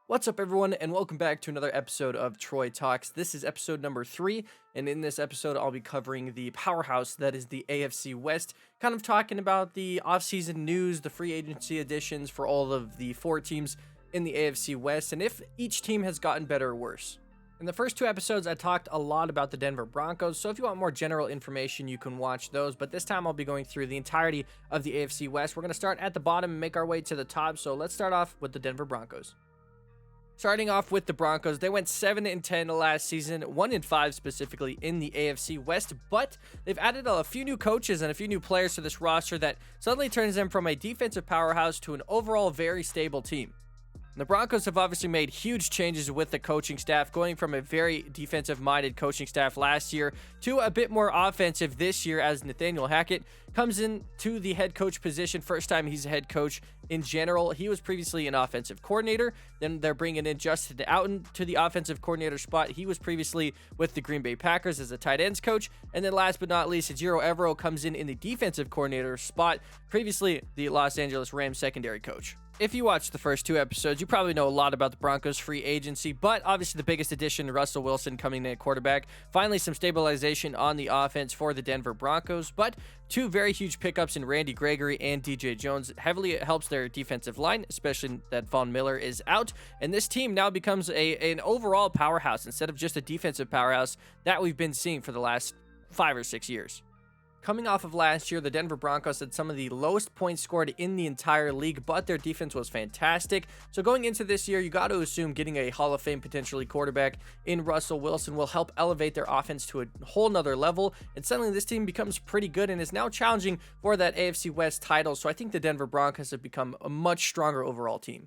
What's up, everyone, and welcome back to another episode of Troy Talks. This is episode number 3, and in this episode, I'll be covering the powerhouse that is the AFC West, kind of talking about the offseason news, the free agency additions for all of the 4 teams in the AFC West, and if each team has gotten better or worse. In the first 2 episodes, I talked a lot about the Denver Broncos, so if you want more general information, you can watch those, but this time I'll be going through the entirety of the AFC West. We're going to start at the bottom and make our way to the top, so let's start off with the Denver Broncos. Starting off with the Broncos, they went 7-10 last season, 1-5 specifically in the AFC West, but they've added a few new coaches and a few new players to this roster that suddenly turns them from a defensive powerhouse to an overall very stable team. The Broncos have obviously made huge changes with the coaching staff, going from a very defensive-minded coaching staff last year to a bit more offensive this year as Nathaniel Hackett comes into the head coach position. First time he's a head coach in general. He was previously an offensive coordinator. Then they're bringing in Justin Outen to the offensive coordinator spot. He was previously with the Green Bay Packers as a tight ends coach. And then last but not least, Ejiro Evero comes in the defensive coordinator spot, previously the Los Angeles Rams secondary coach. If you watched the first 2 episodes, you probably know a lot about the Broncos free agency, but obviously the biggest addition, Russell Wilson coming in at quarterback. Finally, some stabilization on the offense for the Denver Broncos, but 2 very huge pickups in Randy Gregory and DJ Jones heavily helps their defensive line, especially that Von Miller is out, and this team now becomes an overall powerhouse instead of just a defensive powerhouse that we've been seeing for the last 5 or 6 years. Coming off of last year, the Denver Broncos had some of the lowest points scored in the entire league, but their defense was fantastic. So going into this year, you got to assume getting a Hall of Fame potentially quarterback in Russell Wilson will help elevate their offense to a whole nother level. And suddenly this team becomes pretty good and is now challenging for that AFC West title. So I think the Denver Broncos have become a much stronger overall team.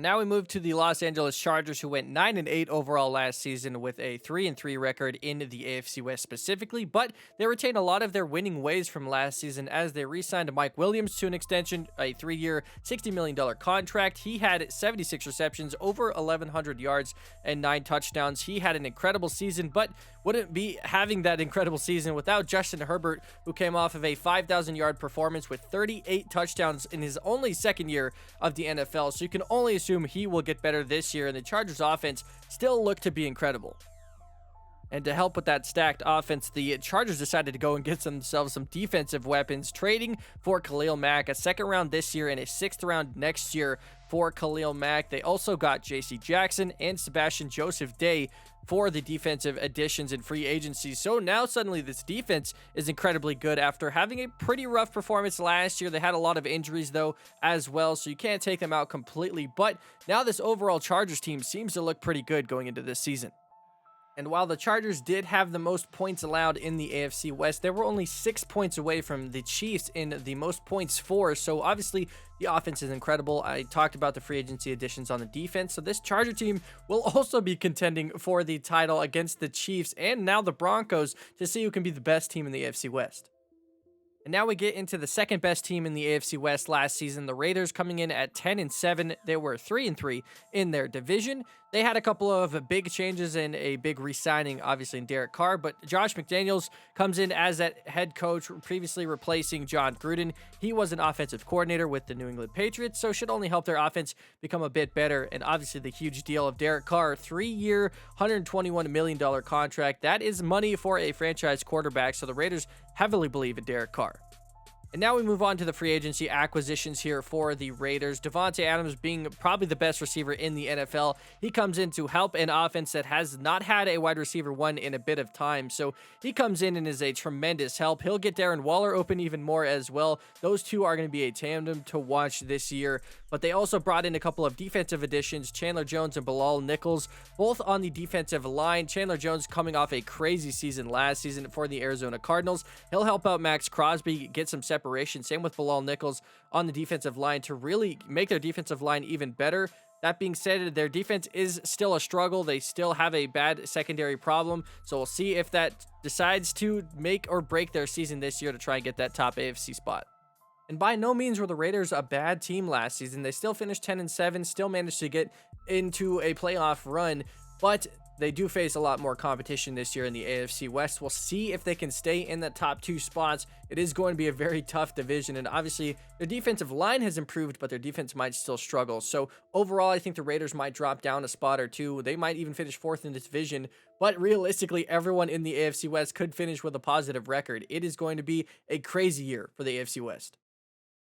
Now we move to the Los Angeles Chargers, who went 9-8 overall last season with a 3-3 record in the AFC West specifically, but they retained a lot of their winning ways from last season as they re-signed Mike Williams to an extension, a 3-year, $60 million contract. He had 76 receptions, over 1,100 yards, and 9 touchdowns. He had an incredible season, but wouldn't be having that incredible season without Justin Herbert, who came off of a 5,000-yard performance with 38 touchdowns in his only second year of the NFL. So you can only assume he will get better this year, and the Chargers offense still look to be incredible. And to help with that stacked offense, the Chargers decided to go and get themselves some defensive weapons, trading for Khalil Mack, a 2nd round this year and a 6th round next year for Khalil Mack. They also got J.C. Jackson and Sebastian Joseph Day for the defensive additions in free agency. So now suddenly this defense is incredibly good after having a pretty rough performance last year. They had a lot of injuries though as well, so you can't take them out completely. But now this overall Chargers team seems to look pretty good going into this season. And while the Chargers did have the most points allowed in the AFC West, they were only 6 points away from the Chiefs in the most points for. So obviously the offense is incredible. I talked about the free agency additions on the defense. So this Charger team will also be contending for the title against the Chiefs and now the Broncos to see who can be the best team in the AFC West. And now we get into the second best team in the AFC West last season, the Raiders, coming in at 10-7. They were 3-3 in their division. They had a couple of big changes and a big re-signing, obviously, in Derek Carr, but Josh McDaniels comes in as that head coach, previously replacing John Gruden. He was an offensive coordinator with the New England Patriots, so should only help their offense become a bit better. And obviously the huge deal of Derek Carr, 3-year, $121 million contract. That is money for a franchise quarterback, so the Raiders heavily believe in Derek Carr. And now we move on to the free agency acquisitions here for the Raiders. Davante Adams being probably the best receiver in the NFL. He comes in to help an offense that has not had a wide receiver one in a bit of time. So he comes in and is a tremendous help. He'll get Darren Waller open even more as well. Those two are going to be a tandem to watch this year. But they also brought in a couple of defensive additions, Chandler Jones and Bilal Nichols, both on the defensive line. Chandler Jones coming off a crazy season last season for the Arizona Cardinals. He'll help out Max Crosby get some separation. Same with Bilal Nichols on the defensive line to really make their defensive line even better. That being said, their defense is still a struggle. They still have a bad secondary problem. So we'll see if that decides to make or break their season this year to try and get that top AFC spot. And by no means were the Raiders a bad team last season. They still finished 10-7, still managed to get into a playoff run, but they do face a lot more competition this year in the AFC West. We'll see if they can stay in the top 2 spots. It is going to be a very tough division, and obviously their defensive line has improved, but their defense might still struggle. So overall, I think the Raiders might drop down a spot or 2. They might even finish 4th in this division, but realistically, everyone in the AFC West could finish with a positive record. It is going to be a crazy year for the AFC West.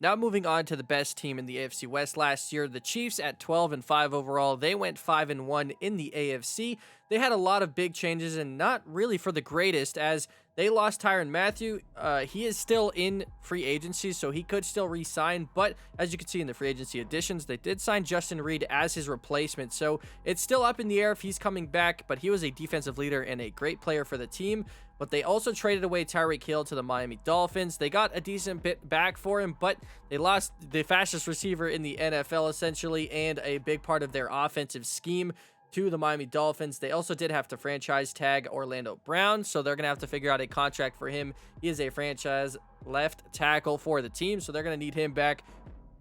Now moving on to the best team in the AFC West last year, the Chiefs at 12-5 overall. They went 5-1 in the AFC. They had a lot of big changes and not really for the greatest, as they lost Tyrann Mathieu. He is still in free agency, so he could still re-sign, but as you can see in the free agency additions, they did sign Justin Reid as his replacement, so it's still up in the air if he's coming back, but he was a defensive leader and a great player for the team. But they also traded away Tyreek Hill to the Miami Dolphins. They got a decent bit back for him, but they lost the fastest receiver in the NFL, essentially, and a big part of their offensive scheme to the Miami Dolphins. They also did have to franchise tag Orlando Brown, so they're going to have to figure out a contract for him. He is a franchise left tackle for the team, so they're going to need him back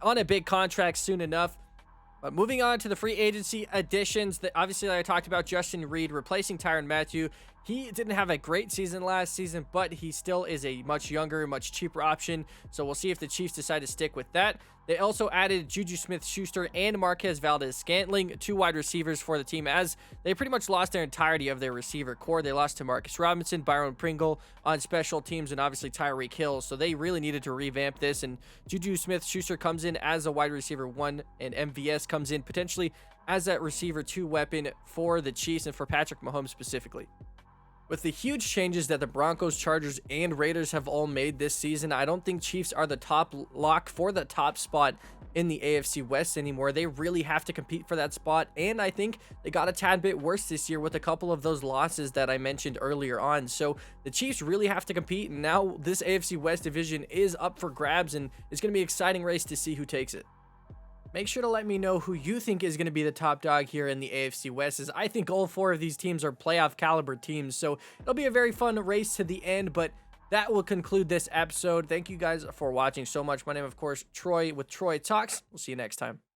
on a big contract soon enough. But moving on to the free agency additions, that obviously I talked about Justin Reid replacing Tyrann Mathieu. He didn't have a great season last season, but he still is a much younger, much cheaper option. So we'll see if the Chiefs decide to stick with that. They also added Juju Smith-Schuster and Marquez Valdes-Scantling, 2 wide receivers for the team, as they pretty much lost their entirety of their receiver core. They lost to Marcus Robinson, Byron Pringle on special teams, and obviously Tyreek Hill. So they really needed to revamp this, and Juju Smith-Schuster comes in as a wide receiver 1, and MVS comes in potentially as that receiver 2 weapon for the Chiefs and for Patrick Mahomes specifically. With the huge changes that the Broncos, Chargers, and Raiders have all made this season, I don't think Chiefs are the top lock for the top spot in the AFC West anymore. They really have to compete for that spot, and I think they got a tad bit worse this year with a couple of those losses that I mentioned earlier on. So the Chiefs really have to compete, and now this AFC West division is up for grabs, and it's going to be an exciting race to see who takes it. Make sure to let me know who you think is going to be the top dog here in the AFC West, as I think all 4 of these teams are playoff caliber teams. So it'll be a very fun race to the end, but that will conclude this episode. Thank you guys for watching so much. My name, of course, Troy with Troy Talks. We'll see you next time.